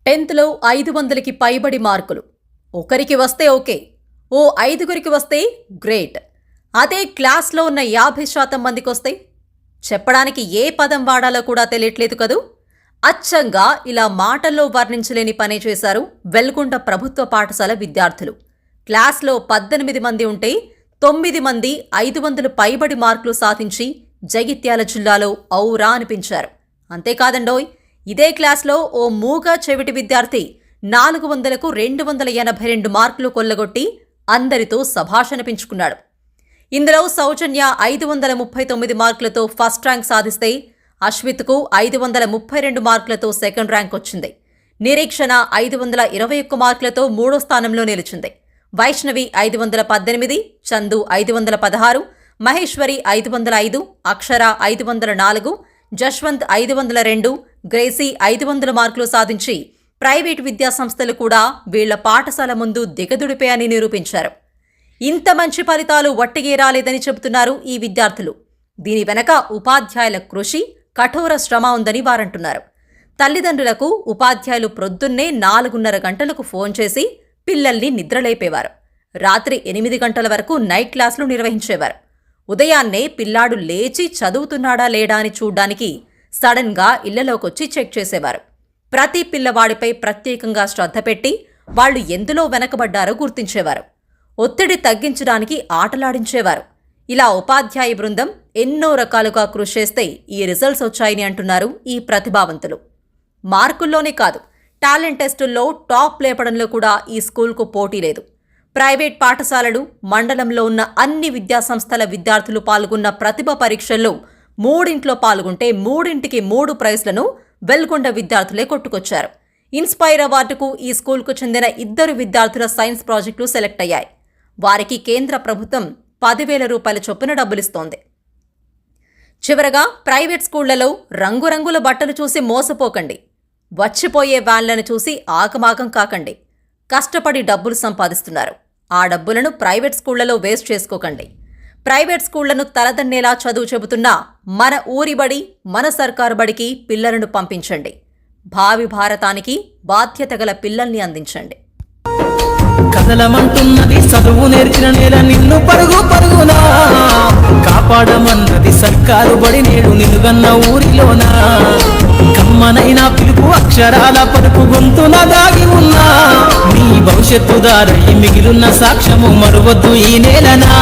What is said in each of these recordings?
10th లో 500కి పైబడి మార్కులు. ఒకరికి వస్తే ఓకే, ఓ 5గురికి వస్తే గ్రేట్. అదే క్లాస్లో ఉన్న 50% మందికొస్తే చెప్పడానికి ఏ పదం వాడాలో కూడా తెలియట్లేదు కదూ. అచ్చంగా ఇలా మాటల్లో వర్ణించలేని పనే చేశారు వెల్గొండ ప్రభుత్వ పాఠశాల విద్యార్థులు. క్లాస్లో 18 మంది ఉంటే 9 మంది 500 పైబడి మార్కులు సాధించి జగిత్యాల జిల్లాలో ఔరా అనిపించారు. అంతేకాదండోయ్, ఇదే క్లాస్లో ఓ మూగ చెవిటి విద్యార్థి 400కు 282 మార్కులు కొల్లగొట్టి అందరితో శభాషనిపించుకున్నాడు. ఇందులో సౌజన్య 539 మార్కులతో ఫస్ట్ ర్యాంక్ సాధిస్తే అశ్విత్కు 532 మార్కులతో సెకండ్ ర్యాంక్ వచ్చింది. నిరీక్షణ 521 మార్కులతో మూడో స్థానంలో నిలిచింది. వైష్ణవి 518, చందు 516, మహేశ్వరి 505, అక్షర 504, జశ్వంత్ 502, గ్రేసీ 500 మార్కులు సాధించి ప్రైవేటు విద్యాసంస్థలు కూడా వీళ్ల పాఠశాల ముందు దిగదుడిపోయాయని నిరూపించారు. ఇంత మంచి ఫలితాలు వట్టిగే రాలేదని చెబుతున్నారు ఈ విద్యార్థులు. దీని వెనక ఉపాధ్యాయుల కృషి, కఠోర శ్రమ ఉందని వారంటున్నారు. తల్లిదండ్రులకు ఉపాధ్యాయులు ప్రొద్దున్నే 4:30 గంటలకు ఫోన్ చేసి పిల్లల్ని నిద్రలేపేవారు. రాత్రి 8 గంటల వరకు నైట్ క్లాసులు నిర్వహించేవారు. ఉదయాన్నే పిల్లాడు లేచి చదువుతున్నాడా లేడా అని చూడ్డానికి సడన్గా ఇళ్లలోకొచ్చి చెక్ చేసేవారు. ప్రతి పిల్లవాడిపై ప్రత్యేకంగా శ్రద్ధ పెట్టి వాళ్లు ఎందులో వెనకబడ్డారో గుర్తించేవారు. ఒత్తిడి తగ్గించడానికి ఆటలాడించేవారు. ఇలా ఉపాధ్యాయ బృందం ఎన్నో రకాలుగా కృషి చేస్తే ఈ రిజల్ట్స్ వచ్చాయని అంటున్నారు ఈ ప్రతిభావంతులు. మార్కుల్లోనే కాదు, టాలెంట్ టెస్టుల్లో టాప్ లేపడంలో కూడా ఈ స్కూల్కు పోటీ లేదు. ప్రైవేట్ పాఠశాలలు, మండలంలో ఉన్న అన్ని విద్యాసంస్థల విద్యార్థులు పాల్గొన్న ప్రతిభ పరీక్షల్లో 3 పాల్గొంటే 3కి 3 ప్రైజ్లను వెల్గొండ విద్యార్థులే కొట్టుకొచ్చారు. ఇన్స్పైర్ అవార్డుకు ఈ స్కూల్కు చెందిన 2 విద్యార్థుల సైన్స్ ప్రాజెక్టులు సెలెక్ట్ అయ్యాయి. వారికి కేంద్ర ప్రభుత్వం 10,000 రూపాయల చొప్పున డబ్బులిస్తోంది. చివరగా ప్రైవేట్ స్కూళ్లలో రంగురంగుల బట్టలు చూసి మోసపోకండి. వచ్చిపోయే వ్యాన్లను చూసి ఆగమాగం కాకండి. కష్టపడి డబ్బులు సంపాదిస్తున్నారు. ఆ డబ్బులను ప్రైవేట్ స్కూళ్లలో వేస్ట్ చేసుకోకండి. ప్రైవేట్ స్కూళ్లను తలదన్నేలా చదువు చెబుతున్నా మన ఊరి బడి, మన సర్కారు బడికి పిల్లలను పంపించండి. భావి భారతానికి బాధ్యత గల పిల్లల్ని అందించండి. కదలమంటున్నది చదువు నేర్చిన నేల, నిన్ను పరుగు పరుగునా కాపాడమన్నది సర్కారు బడి, నేడు నిలుగన్న ఊరిలోనా. కమ్మనైనా పిలుపు అక్షరాల పలుపు గొంతున దాగి ఉన్నా, నీ భవిష్యత్తు దారై మిగిలిన సాక్ష్యము మరువద్దు ఈ నేలనా.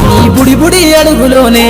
నీ బుడి బుడి అడుగులోనే